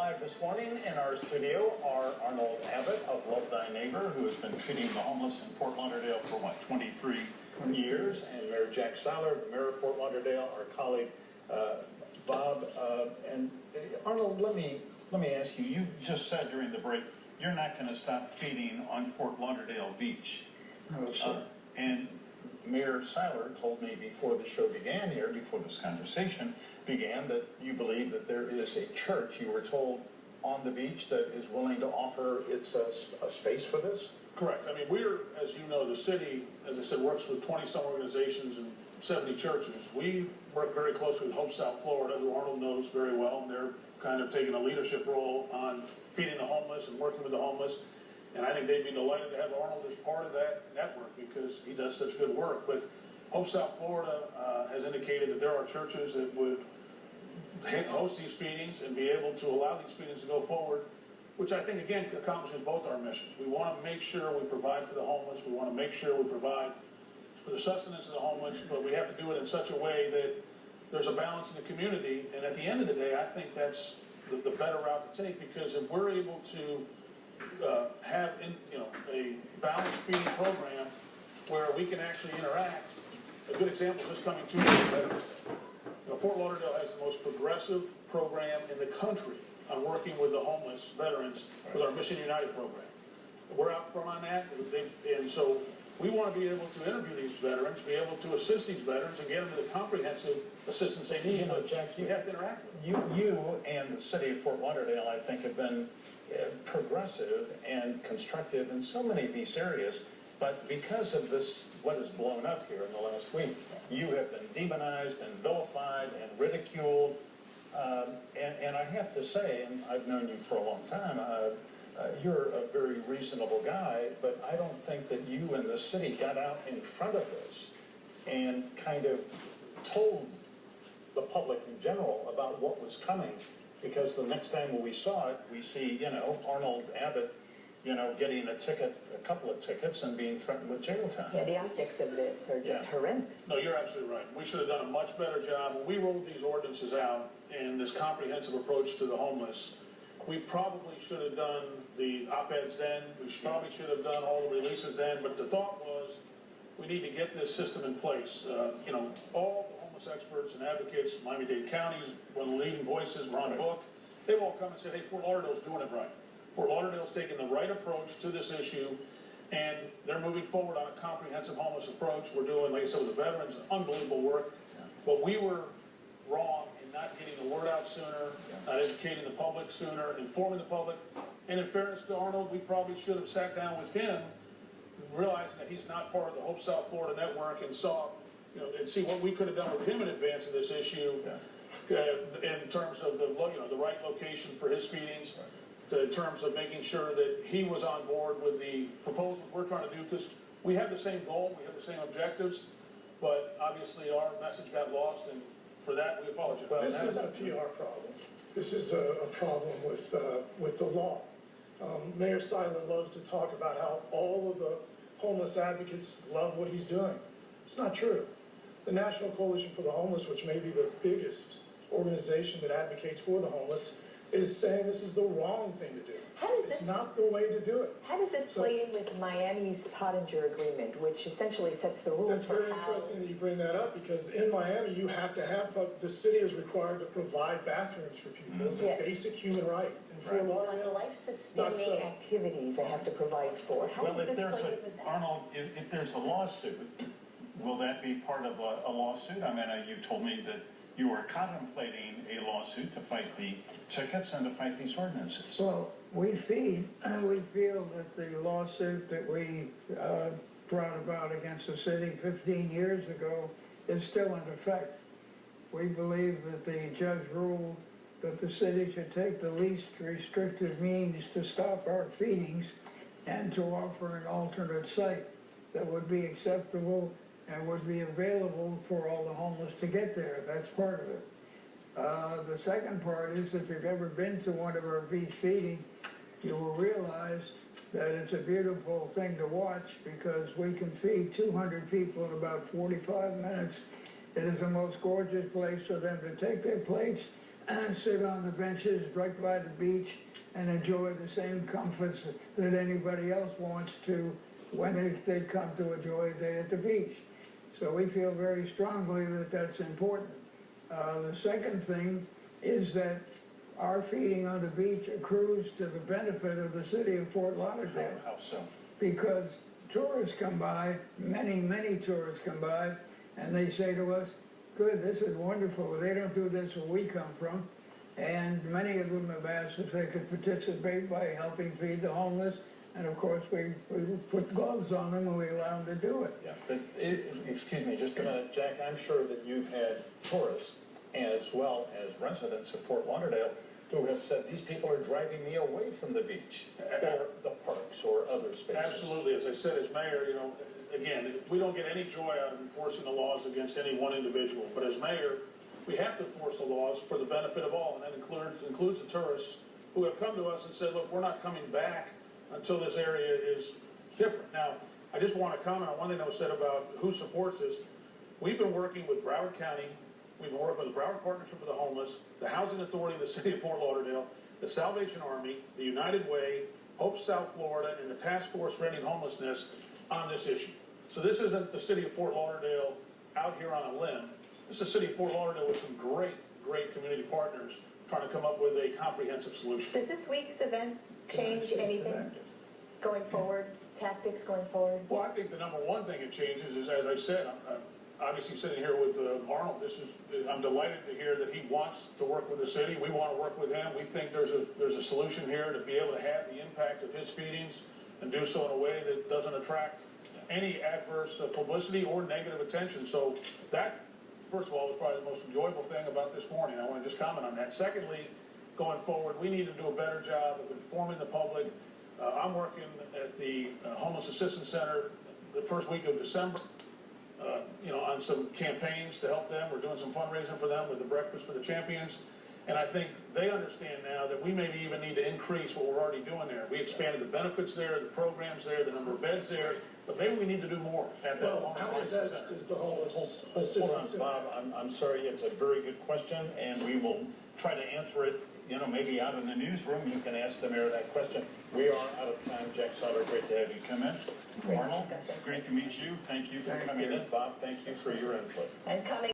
Live this morning in our studio are Arnold Abbott of Love Thy Neighbor, who has been feeding the homeless in Fort Lauderdale for, 23 years, and Mayor Jack Seiler, the mayor of Fort Lauderdale, our colleague Bob. And Arnold, let me ask you, you just said during the break, you're not going to stop feeding on Fort Lauderdale Beach. No, sir. And Mayor Seiler told me before the show began here, before this conversation began, that you believe that there is a church, you were told, on the beach that is willing to offer its a space for this? Correct. I mean, we're, as you know, the city, as I said, works with 20-some organizations and 70 churches. We work very closely with Hope South Florida, who Arnold knows very well, and they're kind of taking a leadership role on feeding the homeless and working with the homeless. And I think they'd be delighted to have Arnold as part of that network because he does such good work. But Hope South Florida has indicated that there are churches that would host these feedings and be able to allow these feedings to go forward, which I think, again, accomplishes both our missions. We want to make sure we provide for the homeless. We want to make sure we provide for the sustenance of the homeless, but we have to do it in such a way that there's a balance in the community. And at the end of the day, I think that's the better route to take, because if we're able to have a balanced feeding program where we can actually interact. A good example is just coming to Veterans Day. Fort Lauderdale has the most progressive program in the country on working with the homeless veterans with our Mission United program. We're out front on that, and so we want to be able to interview these veterans, be able to assist these veterans, and get them the comprehensive assistance they need. Jack, you have to interact with them. You and the city of Fort Lauderdale, I think, have been progressive and constructive in so many of these areas, but because of this, what has blown up here in the last week, you have been demonized and vilified and ridiculed, and I have to say, and I've known you for a long time, you're a very reasonable guy, but I don't think that you and the city got out in front of this and kind of told the public in general about what was coming. Because the next time when we saw it, we see, Arnold Abbott, getting a couple of tickets and being threatened with jail time. Yeah, the optics of this are just horrendous. No, you're absolutely right. We should have done a much better job. When we rolled these ordinances out and this comprehensive approach to the homeless, we probably should have done the op-eds then. We probably should have done all the releases then. But the thought was, we need to get this system in place. All the homeless experts and advocates, Miami-Dade County's one of the leading voices, Ron Book, they've all come and said, hey, Fort Lauderdale's doing it right. Fort Lauderdale's taking the right approach to this issue, and they're moving forward on a comprehensive homeless approach. We're doing, like I said, with the veterans, unbelievable work. But we were wrong in not getting the word out sooner, not educating the public sooner, informing the public. And in fairness to Arnold, we probably should have sat down with him, realizing that he's not part of the Hope South Florida network, and saw, and see what we could have done with him in advance of this issue, in terms of the right location for his feedings, in terms of making sure that he was on board with the proposals we're trying to do, because we have the same goal, we have the same objectives, but obviously our message got lost, and for that we apologize. Well, this isn't a PR problem. This is a problem with the law. Mayor Seiler loves to talk about how all of the homeless advocates love what he's doing. It's not true. The National Coalition for the Homeless, which may be the biggest organization that advocates for the homeless, is saying this is the wrong thing to do. It's not the way to do it. How does this play in with Miami's Pottinger Agreement, which essentially sets the rules That's very interesting that you bring that up, because in Miami you have to have, the city is required to provide bathrooms for people. It's a basic human right. And for like life-sustaining activities they have to provide for. How does this play in with that? Arnold, if there's a lawsuit, will that be part of a lawsuit? I mean, you told me that you are contemplating a lawsuit to fight the tickets and to fight these ordinances. Well, we feel that the lawsuit that we brought about against the city 15 years ago is still in effect. We believe that the judge ruled that the city should take the least restrictive means to stop our feedings and to offer an alternate site that would be acceptable and would be available for all the homeless to get there. That's part of it. The second part is, if you've ever been to one of our beach feedings, you will realize that it's a beautiful thing to watch, because we can feed 200 people in about 45 minutes. It is the most gorgeous place for them to take their plates sit on the benches right by the beach and enjoy the same comforts that anybody else wants to when they come to enjoy a day at the beach. So we feel very strongly that that's important. The second thing is that our feeding on the beach accrues to the benefit of the city of Fort Lauderdale. How so? Because tourists come by, many tourists come by, and they say to us, good, this is wonderful. They don't do this where we come from. And many of them have asked if they could participate by helping feed the homeless. And of course, we put gloves on them and we allow them to do it. Yeah, but excuse me just a minute, Jack. I'm sure that you've had tourists as well as residents of Fort Lauderdale who have said, these people are driving me away from the beach or the parks or other spaces. Absolutely. As I said, as mayor, you know, again, we don't get any joy out of enforcing the laws against any one individual. But as mayor, we have to enforce the laws for the benefit of all, and that includes the tourists who have come to us and said, look, we're not coming back until this area is different. Now, I just want to comment on one thing that was said about who supports this. We've been working with Broward County. We've been working with the Broward Partnership for the Homeless, the Housing Authority of the City of Fort Lauderdale, the Salvation Army, the United Way, Hope South Florida, and the Task Force for Ending Homelessness on this issue. So this isn't the City of Fort Lauderdale out here on a limb. This is the City of Fort Lauderdale with some great community partners trying to come up with a comprehensive solution. Does this week's event change anything going forward, tactics going forward? Well, I think the number one thing it changes is, as I said, I'm obviously sitting here with Arnold. I'm delighted to hear that he wants to work with the city. We want to work with him. We think there's a solution here to be able to have the impact of his feedings and do so in a way that doesn't attract any adverse publicity or negative attention. So that, first of all, was probably the most enjoyable thing about this morning. I want to just comment on that. Secondly, going forward, we need to do a better job of informing the public. I'm working at the Homeless Assistance Center the first week of December, on some campaigns to help them. We're doing some fundraising for them with the Breakfast for the Champions. And I think they understand now that we maybe even need to increase what we're already doing there. We expanded the benefits there, the programs there, the number of beds there, but maybe we need to do more at that Well, how Homeless much Assistance Center. is the homeless Hold assistance on, center? Bob. I'm sorry. It's a very good question, and we will try to answer it. Maybe out in the newsroom, you can ask the mayor that question. We are out of time. Jack Sutter, great to have you come in. Great Arnold, discussion. great to meet you. Thank you for Thank coming you. in. Bob, thank you for your input. And coming